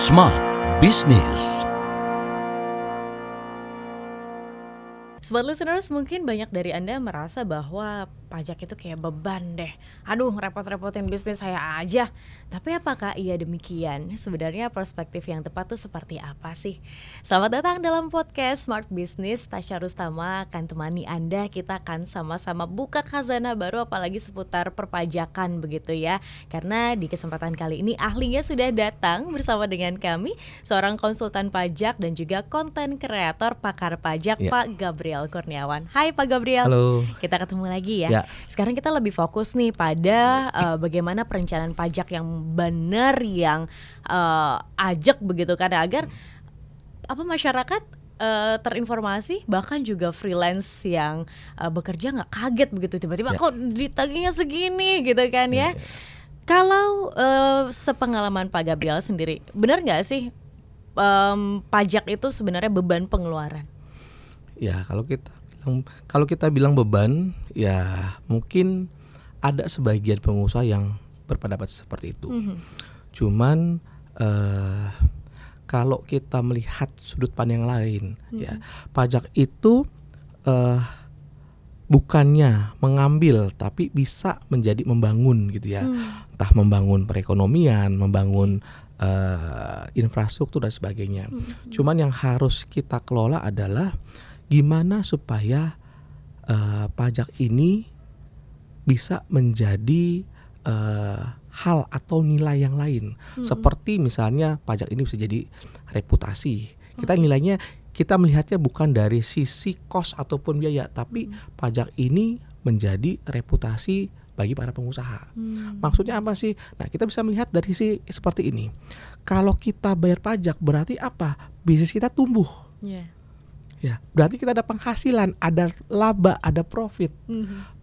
Smart Business. Smart listeners, mungkin banyak dari Anda merasa bahwa pajak itu kayak beban deh. Aduh, repot-repotin bisnis saya aja. Tapi apakah iya demikian? Sebenarnya perspektif yang tepat tuh seperti apa sih? Selamat datang dalam podcast Smart Business. Tasya Rustama akan temani Anda. Kita akan sama-sama buka khazanah baru, apalagi seputar perpajakan begitu ya. Karena di kesempatan kali ini ahlinya sudah datang bersama dengan kami, seorang konsultan pajak dan juga konten kreator pakar pajak, Pak Gabriel Kurniawan. Hai Pak Gabriel. Halo. Kita ketemu lagi ya. Sekarang kita lebih fokus nih pada bagaimana perencanaan pajak yang benar, yang ajak begitu kan, agar masyarakat terinformasi, bahkan juga freelance yang bekerja nggak kaget begitu tiba-tiba kok ditagihnya segini gitu kan ya. Kalau sepengalaman Pak Gabriel sendiri, benar nggak sih pajak itu sebenarnya beban pengeluaran? Ya, kalau kita bilang beban, ya mungkin ada sebagian pengusaha yang berpendapat seperti itu. Cuman kalau kita melihat sudut pandang yang lain, ya pajak itu bukannya mengambil, tapi bisa menjadi membangun gitu ya. Entah membangun perekonomian, membangun infrastruktur dan sebagainya. Cuman yang harus kita kelola adalah gimana supaya pajak ini bisa menjadi hal atau nilai yang lain. Seperti misalnya pajak ini bisa jadi reputasi. Kita nilainya, kita melihatnya bukan dari sisi cost ataupun biaya, tapi pajak ini menjadi reputasi bagi para pengusaha. Maksudnya apa sih? Nah, kita bisa melihat dari sisi seperti ini. Kalau kita bayar pajak berarti apa? Bisnis kita tumbuh. Ya, berarti kita ada penghasilan, ada laba, ada profit.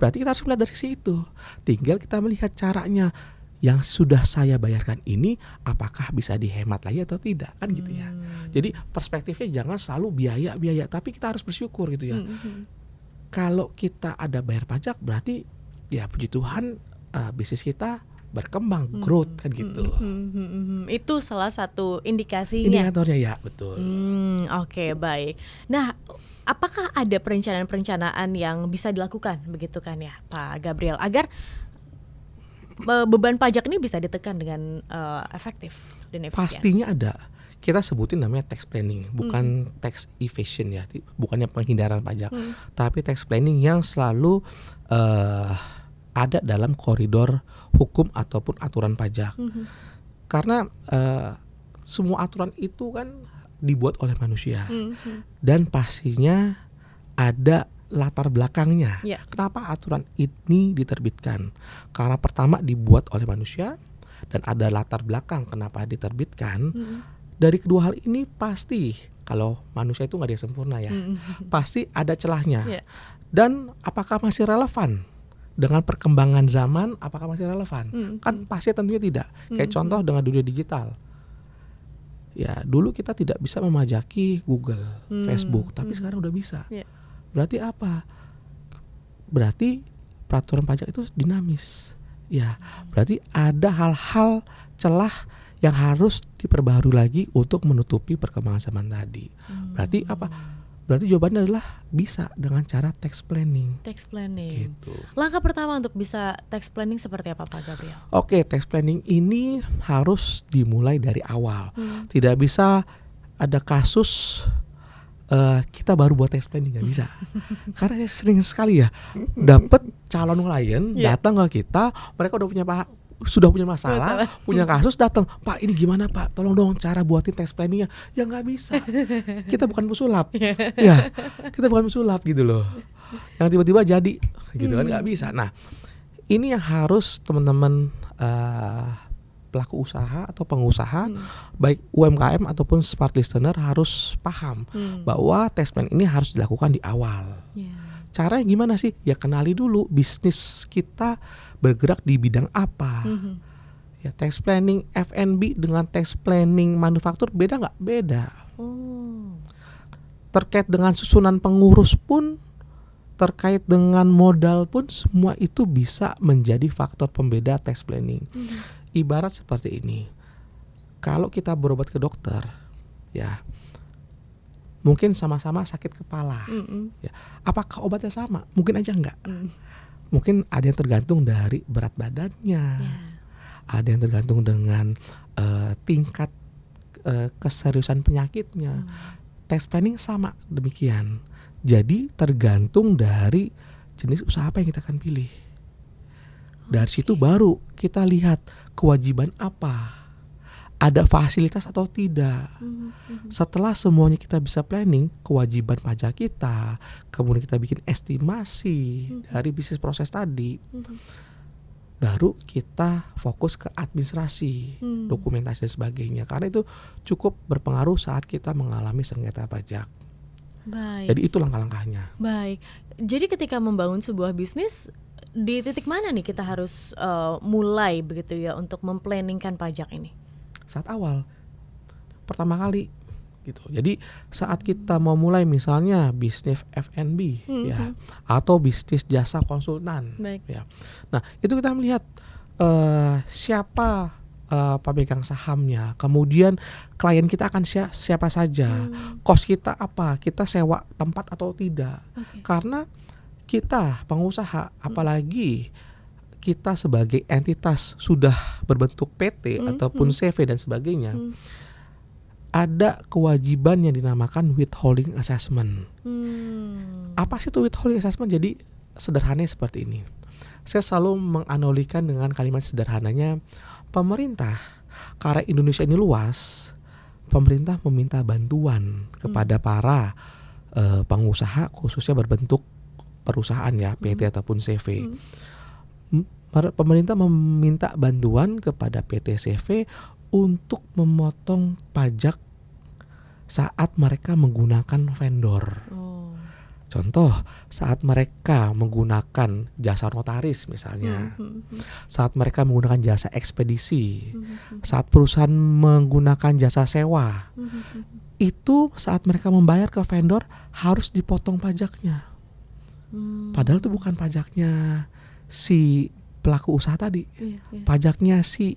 Berarti kita harus melihat dari sisi itu. Tinggal kita melihat caranya, yang sudah saya bayarkan ini apakah bisa dihemat lagi atau tidak, kan gitu ya. Jadi perspektifnya jangan selalu biaya, tapi kita harus bersyukur gitu ya. Kalau kita ada bayar pajak berarti ya puji Tuhan bisnis kita berkembang, growth kan gitu. Itu salah satu indikasinya. Indikatornya ya, betul. Oke, baik. Nah, apakah ada perencanaan-perencanaan yang bisa dilakukan begitu kan ya, Pak Gabriel, agar beban pajak ini bisa ditekan dengan efektif dan efisien? Pastinya ada. Kita sebutin namanya tax planning, bukan tax evasion ya, bukannya penghindaran pajak, tapi tax planning yang selalu ada dalam koridor hukum ataupun aturan pajak. Karena semua aturan itu kan dibuat oleh manusia, dan pastinya ada latar belakangnya. Kenapa aturan ini diterbitkan? Karena pertama dibuat oleh manusia dan ada latar belakang kenapa diterbitkan. Dari kedua hal ini pasti, kalau manusia itu nggak ada yang sempurna ya, pasti ada celahnya. Dan apakah masih relevan dengan perkembangan zaman? Apakah masih relevan? Kan pasti tentunya tidak. Kayak contoh dengan dunia digital. Ya, dulu kita tidak bisa memajaki Google, Facebook, tapi sekarang udah bisa. Berarti apa? Berarti peraturan pajak itu dinamis. Ya, berarti ada hal-hal celah yang harus diperbaharui lagi untuk menutupi perkembangan zaman tadi. Berarti apa? Berarti jawabannya adalah bisa dengan cara tax planning. Tax planning. Gitu. Langkah pertama untuk bisa tax planning seperti apa, Pak Gabriel? Oke, tax planning ini harus dimulai dari awal. Tidak bisa ada kasus kita baru buat tax planning, nggak bisa. Karena saya sering sekali ya dapat calon klien datang ke kita, mereka sudah punya masalah, punya kasus, datang, Pak ini gimana Pak, tolong dong cara buatin tax planningnya. Ya nggak bisa, kita bukan pesulap. Ya, kita bukan pesulap gitu loh, yang tiba-tiba jadi gitu kan, nggak bisa. Nah, ini yang harus teman-teman pelaku usaha atau pengusaha, baik UMKM ataupun smart listener harus paham bahwa tax plan ini harus dilakukan di awal. Caranya gimana sih? Ya kenali dulu bisnis kita bergerak di bidang apa. Ya, tax planning F&B dengan tax planning manufaktur beda nggak? Beda. Terkait dengan susunan pengurus pun, terkait dengan modal pun, semua itu bisa menjadi faktor pembeda tax planning. Ibarat seperti ini. kalau kita berobat ke dokter, ya mungkin sama-sama sakit kepala. Ya, apakah obatnya sama? Mungkin aja enggak. Mungkin ada yang tergantung dari berat badannya, ada yang tergantung dengan tingkat keseriusan penyakitnya. Tax planning sama demikian. Jadi tergantung dari jenis usaha apa yang kita akan pilih. Dari situ baru kita lihat kewajiban apa, ada fasilitas atau tidak. Setelah semuanya kita bisa planning, kewajiban pajak kita, kemudian kita bikin estimasi dari bisnis proses tadi, baru kita fokus ke administrasi, dokumentasi dan sebagainya. Karena itu cukup berpengaruh saat kita mengalami sengketa pajak. Baik. Jadi itu langkah-langkahnya. Baik. Jadi ketika membangun sebuah bisnis, di titik mana nih kita harus mulai begitu ya untuk memplanningkan pajak ini? Saat awal, pertama kali gitu. Jadi saat kita mau mulai misalnya bisnis F&B ya, atau bisnis jasa konsultan. Baik. Ya. Nah, itu kita melihat siapa pemegang sahamnya, kemudian klien kita akan siapa saja, cost kita apa, kita sewa tempat atau tidak. Karena kita pengusaha, apalagi kita sebagai entitas sudah berbentuk PT ataupun CV dan sebagainya, ada kewajiban yang dinamakan withholding assessment. Apa sih itu withholding assessment? Jadi sederhananya seperti ini. Saya selalu menganalogikan dengan kalimat sederhananya, pemerintah, karena Indonesia ini luas, pemerintah meminta bantuan kepada para pengusaha, khususnya berbentuk perusahaan ya, PT ataupun CV. Pemerintah meminta bantuan kepada PT CV untuk memotong pajak saat mereka menggunakan vendor. Contoh, saat mereka menggunakan jasa notaris misalnya, saat mereka menggunakan jasa ekspedisi, saat perusahaan menggunakan jasa sewa, itu saat mereka membayar ke vendor harus dipotong pajaknya. Padahal itu bukan pajaknya si pelaku usaha tadi, pajaknya si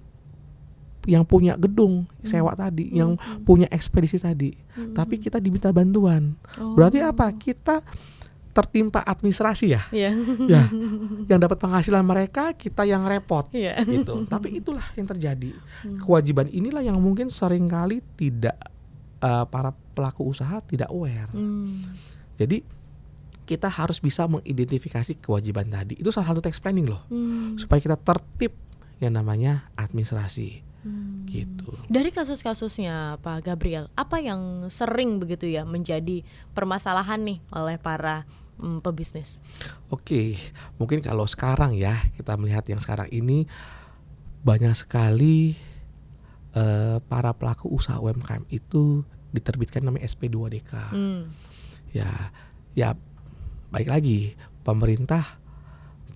yang punya gedung sewa tadi, yang punya ekspedisi tadi. Tapi kita diminta bantuan. Berarti apa? Kita tertimpa administrasi ya. Ya, yang dapat penghasilan mereka, kita yang repot gitu. Tapi itulah yang terjadi. Kewajiban inilah yang mungkin seringkali tidak para pelaku usaha tidak aware. Jadi kita harus bisa mengidentifikasi kewajiban tadi. Itu salah satu tax planning loh. Supaya kita tertib yang namanya administrasi. Gitu. Dari kasus-kasusnya Pak Gabriel, apa yang sering begitu ya menjadi permasalahan nih oleh para pebisnis? Oke, mungkin kalau sekarang ya, kita melihat yang sekarang ini banyak sekali para pelaku usaha UMKM itu diterbitkan namanya SP2DK. Ya baik lagi, pemerintah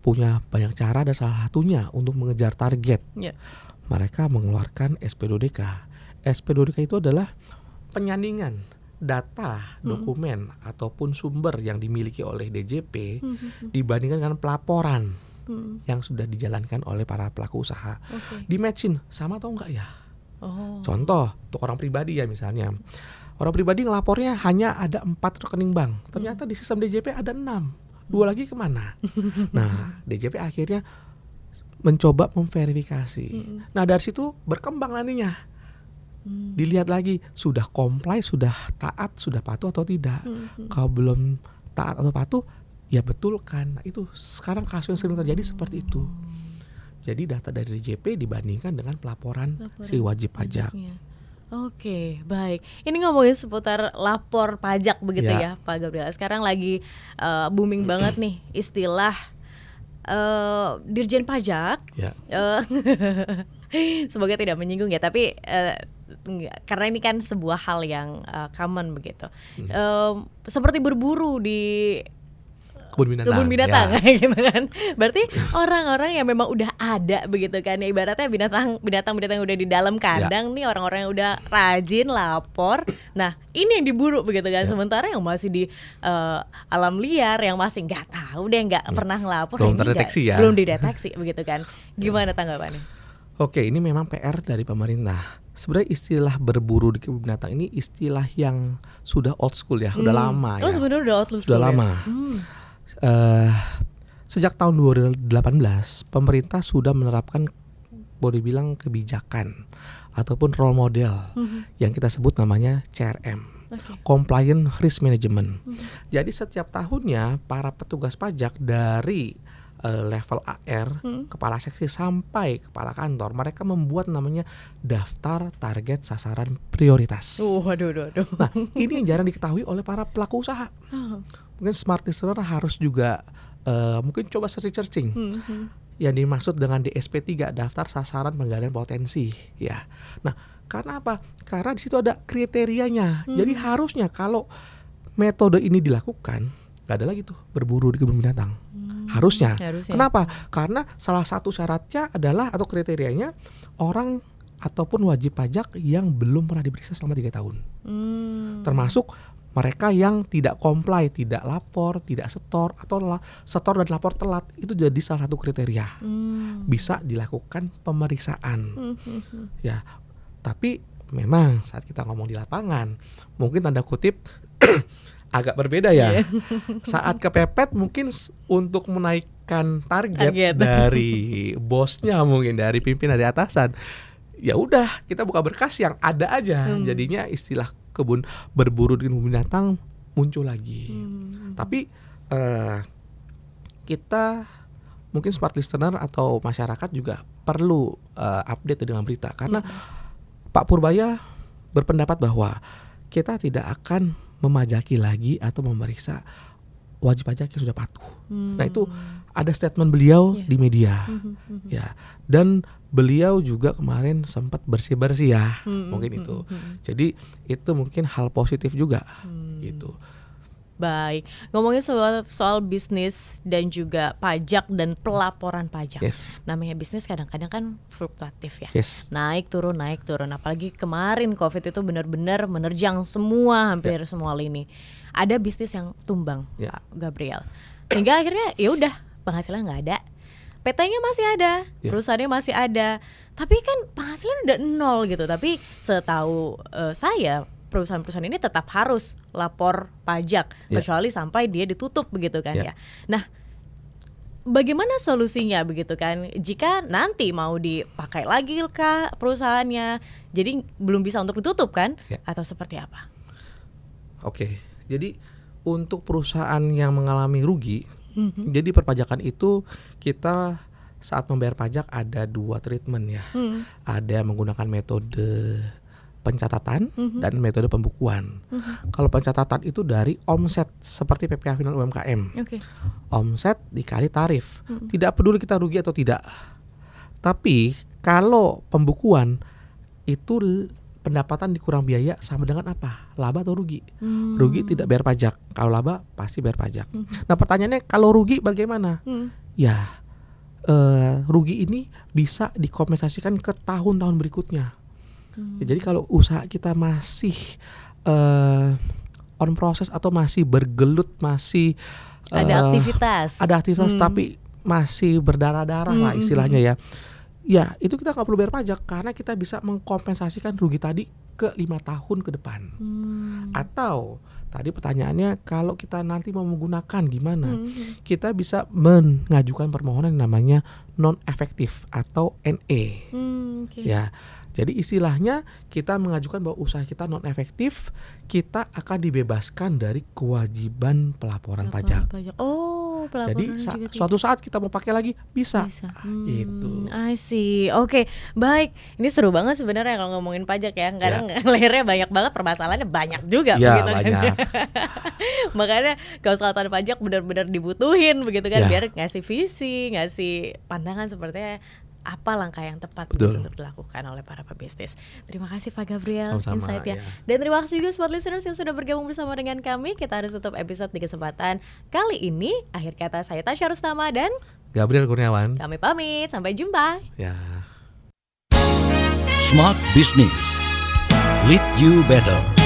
punya banyak cara dan salah satunya untuk mengejar target. Mereka mengeluarkan SP2DK. SP2DK itu adalah penyandingan data, dokumen ataupun sumber yang dimiliki oleh DJP dibandingkan dengan pelaporan yang sudah dijalankan oleh para pelaku usaha. Di matchin sama atau enggak ya? Contoh untuk orang pribadi ya, misalnya orang pribadi ngelapornya hanya ada 4 rekening bank, ternyata di sistem DJP ada 6, 2 lagi kemana? Nah, DJP akhirnya mencoba memverifikasi. Nah, dari situ berkembang nantinya. Dilihat lagi, sudah comply, sudah taat, sudah patuh atau tidak. Kalau belum taat atau patuh, ya betulkan. Nah, itu sekarang kasus yang sering terjadi seperti itu. Jadi data dari DJP dibandingkan dengan pelaporan si wajib pajak. Oke, baik. Ini ngomongin seputar lapor pajak begitu ya Pak Gabriel. Sekarang lagi booming banget nih istilah Dirjen Pajak. Semoga tidak menyinggung ya, tapi karena ini kan sebuah hal yang common begitu. Seperti berburu di kebun binatang gitu kan. Berarti orang-orang yang memang udah ada begitu kan, ya, ibaratnya binatang udah di dalam kandang nih, orang-orang yang udah rajin lapor. Nah, ini yang diburu begitu kan. Sementara yang masih di alam liar, yang masih nggak tahu deh, nggak pernah ngelapor, belum terdeteksi belum dideteksi begitu kan. Gimana tanggapannya? Oke, ini memang PR dari pemerintah. sebenarnya istilah berburu di kebun binatang ini istilah yang sudah old school ya, udah lama Oh ya. sebenarnya udah old school Sudah ya? lama. Sejak tahun 2018 pemerintah sudah menerapkan boleh bilang kebijakan ataupun role model yang kita sebut namanya CRM, Compliance Risk Management. Jadi setiap tahunnya para petugas pajak dari level AR, kepala seksi sampai kepala kantor, mereka membuat namanya daftar target sasaran prioritas. Aduh. Nah, ini yang jarang diketahui oleh para pelaku usaha. Mungkin smart listener harus juga mungkin coba searching. Yang dimaksud dengan DSP 3, daftar sasaran penggalian potensi, ya. Nah, karena apa? Karena di situ ada kriterianya. Jadi harusnya kalau metode ini dilakukan, gak ada lagi tuh berburu di kebun binatang. Harusnya. Kenapa? Karena salah satu syaratnya adalah atau kriterianya orang ataupun wajib pajak yang belum pernah diperiksa selama 3 tahun. Termasuk mereka yang tidak comply, tidak lapor, tidak setor, atau setor dan lapor telat, itu jadi salah satu kriteria. Bisa dilakukan pemeriksaan. Ya, tapi memang saat kita ngomong di lapangan, mungkin tanda kutip agak berbeda ya. Saat kepepet mungkin untuk menaikkan target dari bosnya, mungkin dari pimpinan, dari atasan, ya udah kita buka berkas yang ada aja. Jadinya istilah berburu di kebun binatang muncul lagi. Tapi kita mungkin smart listener atau masyarakat juga perlu update dengan berita, karena Pak Purbaya berpendapat bahwa kita tidak akan memajaki lagi atau memeriksa wajib pajak yang sudah patuh. Nah, itu ada statement beliau di media. Ya, dan beliau juga kemarin sempat bersih-bersih ya, mungkin itu. Jadi itu mungkin hal positif juga gitu. Baik, ngomongin soal bisnis dan juga pajak dan pelaporan pajak. Namanya bisnis kadang-kadang kan fluktuatif ya. Naik turun. Apalagi kemarin COVID itu benar-benar menerjang semua, hampir semua lini. Ada bisnis yang tumbang, Pak Gabriel. Hingga akhirnya ya udah, penghasilan nggak ada. PT-nya masih ada, perusahaannya masih ada. Tapi kan penghasilan udah 0 gitu. Tapi setahu saya perusahaan-perusahaan ini tetap harus lapor pajak kecuali sampai dia ditutup begitu kan ya. Nah, bagaimana solusinya begitu kan? Jika nanti mau dipakai lagi kah perusahaannya, jadi belum bisa untuk ditutup kan? Atau seperti apa? Oke, jadi untuk perusahaan yang mengalami rugi, jadi perpajakan itu kita saat membayar pajak ada 2 treatment ya. Ada yang menggunakan metode pencatatan dan metode pembukuan. Kalau pencatatan itu dari omset seperti PPh final UMKM. Omset dikali tarif. Tidak peduli kita rugi atau tidak. Tapi kalau pembukuan itu pendapatan dikurang biaya sama dengan apa? Laba atau rugi? Rugi tidak bayar pajak. Kalau laba pasti bayar pajak. Nah, pertanyaannya kalau rugi bagaimana? Ya, rugi ini bisa dikompensasikan ke tahun-tahun berikutnya. Ya, jadi kalau usaha kita masih on proses atau masih bergelut, masih ada aktivitas, tapi masih berdarah-darah lah istilahnya ya. Ya, itu kita nggak perlu bayar pajak karena kita bisa mengkompensasikan rugi tadi ke 5 tahun ke depan. Atau tadi pertanyaannya kalau kita nanti mau menggunakan gimana? Kita bisa mengajukan permohonan yang namanya non efektif atau NE. Ya. Jadi istilahnya kita mengajukan bahwa usaha kita non efektif, kita akan dibebaskan dari kewajiban pelaporan pajak. Jadi suatu saat kita mau pakai lagi bisa. Itu. I see. Oke, baik. Ini seru banget sebenarnya kalau ngomongin pajak ya. Kadang layernya banyak banget, permasalahannya banyak juga begitu banyak. Kan. Makanya konsultan pajak benar-benar dibutuhin begitu kan, biar ngasih visi, ngasih pandangan sepertinya apa langkah yang tepat untuk dilakukan oleh para pebisnis. Terima kasih Pak Gabriel insight-nya. Dan terima kasih juga smart listeners yang sudah bergabung bersama dengan kami. Kita harus tutup episode di kesempatan kali ini. Akhir kata saya Tasya Rustama dan Gabriel Kurniawan. Kami pamit, sampai jumpa. Smart Business. Lead you better.